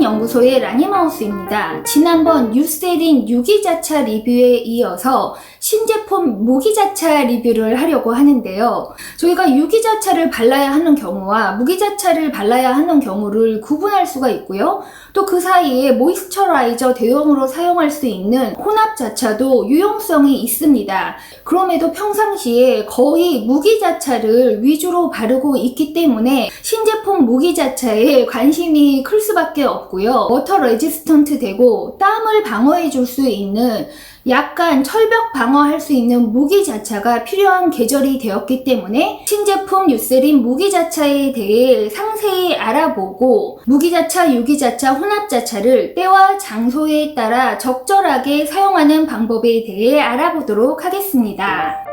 연구소의 라니마우스입니다. 지난번 유세린 유기자차 리뷰에 이어서 신제품 무기자차 리뷰를 하려고 하는데요. 저희가 유기자차를 발라야 하는 경우와 무기자차를 발라야 하는 경우를 구분할 수가 있고요. 또 그 사이에 모이스처라이저 대용으로 사용할 수 있는 혼합자차도 유용성이 있습니다. 그럼에도 평상시에 거의 무기자차를 위주로 바르고 있기 때문에 신제품 무기자차에 관심이 클 수밖에 없고요. 워터 레지스턴트 되고 땀을 방어해 줄 수 있는 약간 철벽 방어할 수 있는 무기자차가 필요한 계절이 되었기 때문에 신제품 유세린 무기자차에 대해 상세히 알아보고 무기자차, 유기자차, 혼합자차를 때와 장소에 따라 적절하게 사용하는 방법에 대해 알아보도록 하겠습니다.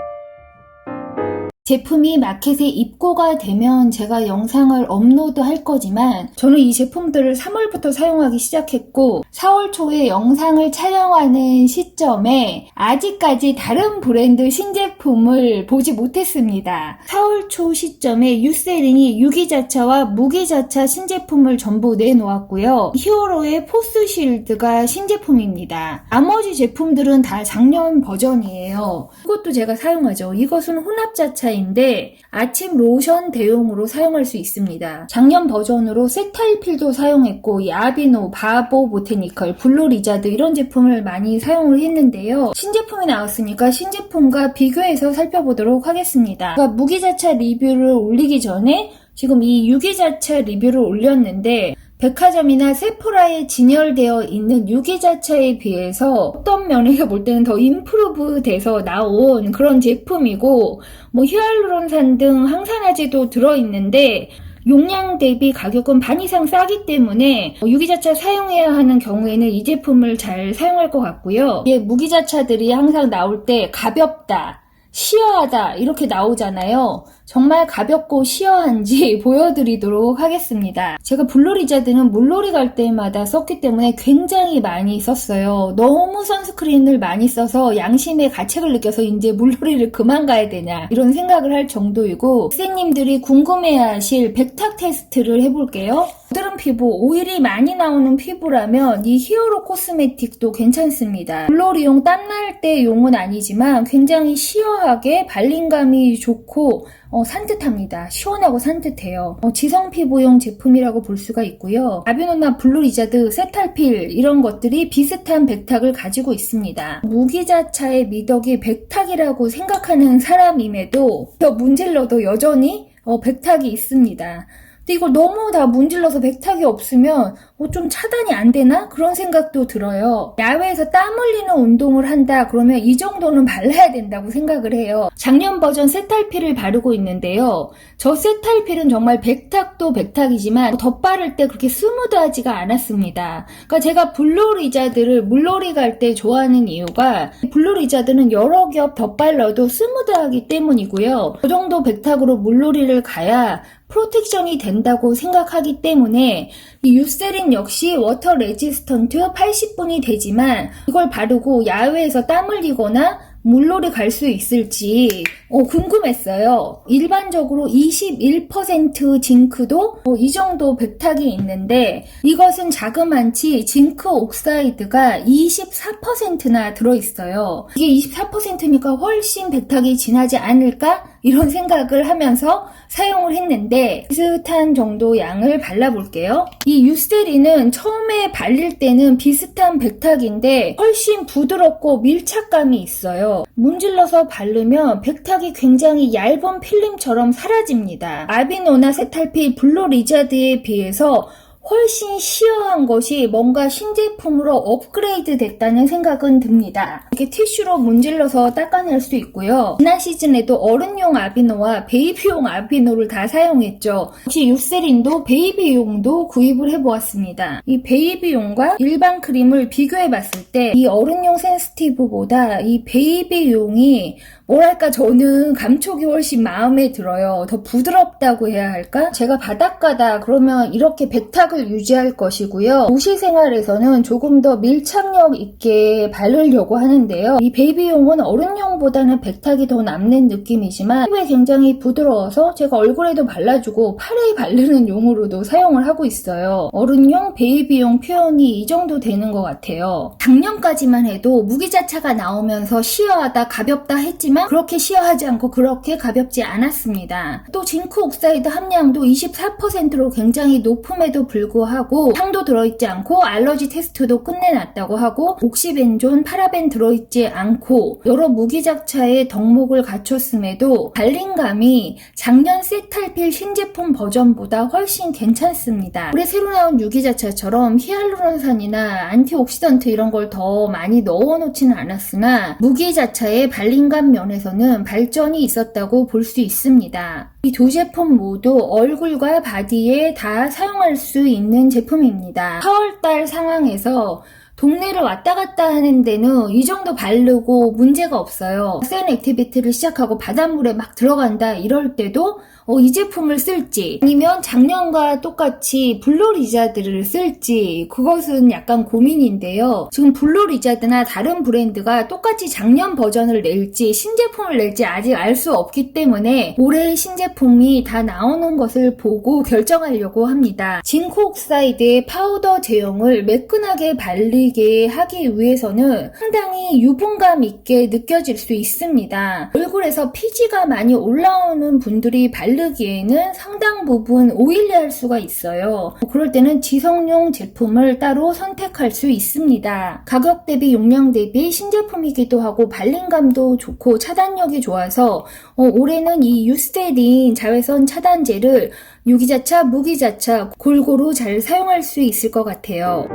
제품이 마켓에 입고가 되면 제가 영상을 업로드 할 거지만 저는 이 제품들을 3월부터 사용하기 시작했고 4월 초에 영상을 촬영하는 시점에 아직까지 다른 브랜드 신제품을 보지 못했습니다. 4월 초 시점에 유세린이 유기자차와 무기자차 신제품을 전부 내놓았고요. 히어로의 포스실드가 신제품입니다. 나머지 제품들은 다 작년 버전이에요. 이것도 제가 사용하죠. 이것은 혼합자차입니다. 인데 아침 로션 대용으로 사용할 수 있습니다. 작년 버전으로 세타이필도 사용했고 이 아비노, 바보 보테니컬, 블루 리자드 이런 제품을 많이 사용을 했는데요. 신제품이 나왔으니까 신제품과 비교해서 살펴보도록 하겠습니다. 그러니까 무기자차 리뷰를 올리기 전에 지금 이 유기자차 리뷰를 올렸는데 백화점이나 세포라에 진열되어 있는 유기자차에 비해서 어떤 면에서 볼 때는 더 임프루브 돼서 나온 그런 제품이고 뭐 히알루론산 등 항산화제도 들어있는데 용량 대비 가격은 반 이상 싸기 때문에 유기자차 사용해야 하는 경우에는 이 제품을 잘 사용할 것 같고요. 이게 무기자차들이 항상 나올 때 가볍다, 시어하다 이렇게 나오잖아요. 정말 가볍고 시어한지 보여드리도록 하겠습니다. 제가 블루 리자드는 물놀이 갈 때마다 썼기 때문에 굉장히 많이 썼어요. 너무 선스크린을 많이 써서 양심의 가책을 느껴서 이제 물놀이를 그만 가야 되냐 이런 생각을 할 정도이고 학생님들이 궁금해하실 백탁 테스트를 해볼게요. 여드름 피부, 오일이 많이 나오는 피부라면 이 히어로 코스메틱도 괜찮습니다. 물놀이용 땀날 때 용은 아니지만 굉장히 시어하게 발림감이 좋고 산뜻합니다. 시원하고 산뜻해요. 지성 피부용 제품이라고 볼 수가 있고요. 아비노나 블루 리자드, 세탈필 이런 것들이 비슷한 백탁을 가지고 있습니다. 무기자차의 미덕이 백탁이라고 생각하는 사람임에도 더 문질러도 여전히 백탁이 있습니다. 근데 이걸 너무 다 문질러서 백탁이 없으면 좀 차단이 안 되나? 그런 생각도 들어요. 야외에서 땀 흘리는 운동을 한다 그러면 이 정도는 발라야 된다고 생각을 해요. 작년 버전 세탈필을 바르고 있는데요. 저 세탈필은 정말 백탁도 백탁이지만 덧바를 때 그렇게 스무드하지가 않았습니다. 그러니까 제가 블루 리자드를 물놀이 갈 때 좋아하는 이유가 블루 리자드는 여러 겹 덧발라도 스무드하기 때문이고요. 그 정도 백탁으로 물놀이를 가야 프로텍션이 된다고 생각하기 때문에 이 유세린 역시 워터 레지스턴트 80분이 되지만 이걸 바르고 야외에서 땀 흘리거나 물놀이 갈 수 있을지 궁금했어요. 일반적으로 21% 징크도 이 정도 백탁이 있는데 이것은 자그만치 징크 옥사이드가 24%나 들어있어요. 이게 24%니까 훨씬 백탁이 진하지 않을까? 이런 생각을 하면서 사용을 했는데 비슷한 정도 양을 발라볼게요. 이 유세린은 처음에 발릴 때는 비슷한 백탁인데 훨씬 부드럽고 밀착감이 있어요. 문질러서 바르면 백탁이 굉장히 얇은 필름처럼 사라집니다. 아비노나 세탈필, 블루 리자드에 비해서 훨씬 시어한 것이 뭔가 신제품으로 업그레이드 됐다는 생각은 듭니다. 이렇게 티슈로 문질러서 닦아낼 수 있고요. 지난 시즌에도 어른용 아비노와 베이비용 아비노를 다 사용했죠. 역시 유세린도 베이비용도 구입을 해보았습니다. 이 베이비용과 일반 크림을 비교해봤을 때 이 어른용 센스티브보다 이 베이비용이 뭐랄까, 저는 감촉이 훨씬 마음에 들어요. 더 부드럽다고 해야 할까? 제가 바닷가다 그러면 이렇게 백탁을 유지할 것이고요. 도시 생활에서는 조금 더 밀착력 있게 바르려고 하는데요. 이 베이비용은 어른용보다는 백탁이 더 남는 느낌이지만 피부에 굉장히 부드러워서 제가 얼굴에도 발라주고 팔에 바르는 용으로도 사용을 하고 있어요. 어른용, 베이비용 표현이 이 정도 되는 것 같아요. 작년까지만 해도 무기자차가 나오면서 시어하다 가볍다 했지만 그렇게 시어하지 않고 그렇게 가볍지 않았습니다. 또 징크 옥사이드 함량도 24%로 굉장히 높음에도 불구하고 향도 들어있지 않고 알러지 테스트도 끝내놨다고 하고 옥시벤존, 파라벤 들어있지 않고 여러 무기자차의 덕목을 갖췄음에도 발림감이 작년 세탈필 신제품 버전보다 훨씬 괜찮습니다. 올해 새로 나온 유기자차처럼 히알루론산이나 안티옥시던트 이런 걸 더 많이 넣어놓지는 않았으나 무기자차의 발림감 면에서는 발전이 있었다고 볼 수 있습니다. 이 두 제품 모두 얼굴과 바디에 다 사용할 수 있는 제품입니다. 4월달 상황에서 동네를 왔다 갔다 하는 데는 이 정도 바르고 문제가 없어요. 센 액티비티를 시작하고 바닷물에 막 들어간다 이럴 때도 이 제품을 쓸지 아니면 작년과 똑같이 블루리자드를 쓸지 그것은 약간 고민인데요. 지금 블루리자드나 다른 브랜드가 똑같이 작년 버전을 낼지 신제품을 낼지 아직 알 수 없기 때문에 올해 신제품이 다 나오는 것을 보고 결정하려고 합니다. 징크 옥사이드의 파우더 제형을 매끈하게 바르게 하기 위해서는 상당히 유분감 있게 느껴질 수 있습니다. 얼굴에서 피지가 많이 올라오는 분들이 바르기에는 상당 부분 오일리할 수가 있어요. 그럴 때는 지성용 제품을 따로 선택할 수 있습니다. 가격 대비 용량 대비 신제품이기도 하고 발림감도 좋고 차단력이 좋아서 올해는 이 유스테린 자외선 차단제를 유기자차, 무기자차 골고루 잘 사용할 수 있을 것 같아요.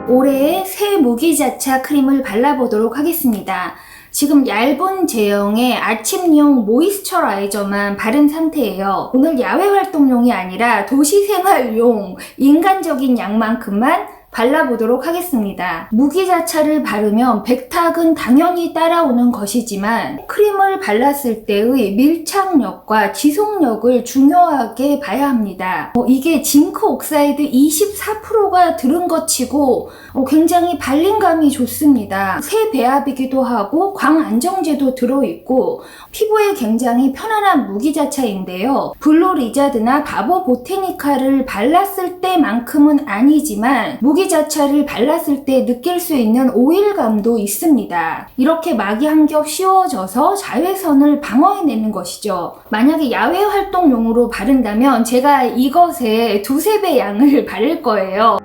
올해의 새 무기자차 크림을 발라보도록 하겠습니다. 지금 얇은 제형의 아침용 모이스처라이저만 바른 상태예요. 오늘 야외 활동용이 아니라 도시생활용 인간적인 양만큼만 발라보도록 하겠습니다. 무기자차를 바르면 백탁은 당연히 따라오는 것이지만 크림을 발랐을 때의 밀착력과 지속력을 중요하게 봐야 합니다. 이게 징크 옥사이드 24%가 들은 것 치고 굉장히 발림감이 좋습니다. 새 배합이기도 하고 광안정제도 들어있고 피부에 굉장히 편안한 무기자차인데요. 블루리자드나 바보 보테니카를 발랐을 때만큼은 아니지만 무기자차를 발랐을 때 느낄 수 있는 오일감도 있습니다. 이렇게 막이 한 겹 씌워져서 자외선을 방어해내는 것이죠. 만약에 야외 활동용으로 바른다면 제가 이것의 두세 배 양을 바를 거예요.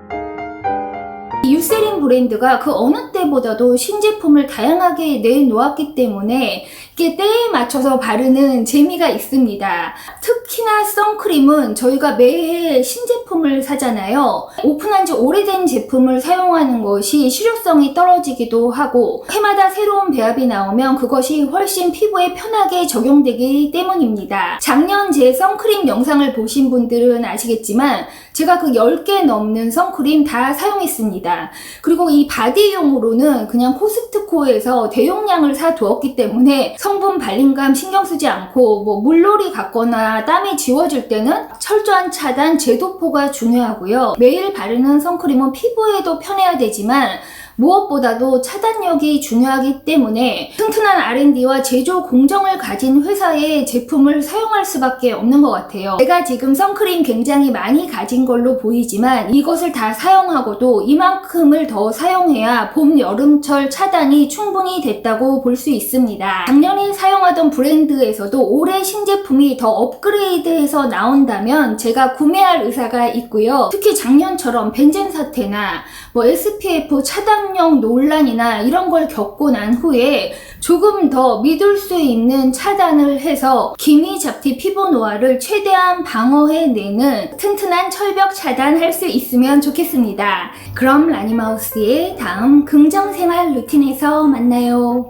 유세린 브랜드가 그 어느 때보다도 신제품을 다양하게 내놓았기 때문에 이게 때에 맞춰서 바르는 재미가 있습니다. 특히나 선크림은 저희가 매해 신제품을 사잖아요. 오픈한 지 오래된 제품을 사용하는 것이 실효성이 떨어지기도 하고 해마다 새로운 배합이 나오면 그것이 훨씬 피부에 편하게 적용되기 때문입니다. 작년 제 선크림 영상을 보신 분들은 아시겠지만 제가 그 10개 넘는 선크림 다 사용했습니다. 그리고 이 바디용으로는 그냥 코스트코에서 대용량을 사두었기 때문에 성분 발림감 신경 쓰지 않고 물놀이 갔거나 땀이 지워질 때는 철저한 차단, 제도포가 중요하고요. 매일 바르는 선크림은 피부에도 편해야 되지만 무엇보다도 차단력이 중요하기 때문에 튼튼한 R&D와 제조 공정을 가진 회사의 제품을 사용할 수밖에 없는 것 같아요. 제가 지금 선크림 굉장히 많이 가진 걸로 보이지만 이것을 다 사용하고도 이만큼을 더 사용해야 봄, 여름철 차단이 충분히 됐다고 볼 수 있습니다. 작년에 사용하던 브랜드에서도 올해 신제품이 더 업그레이드해서 나온다면 제가 구매할 의사가 있고요. 특히 작년처럼 벤젠 사태나 SPF 차단력 논란이나 이런 걸 겪고 난 후에 조금 더 믿을 수 있는 차단을 해서 기미 잡티 피부 노화를 최대한 방어해내는 튼튼한 철벽 차단할 수 있으면 좋겠습니다. 그럼 라니마우스의 다음 긍정생활 루틴에서 만나요.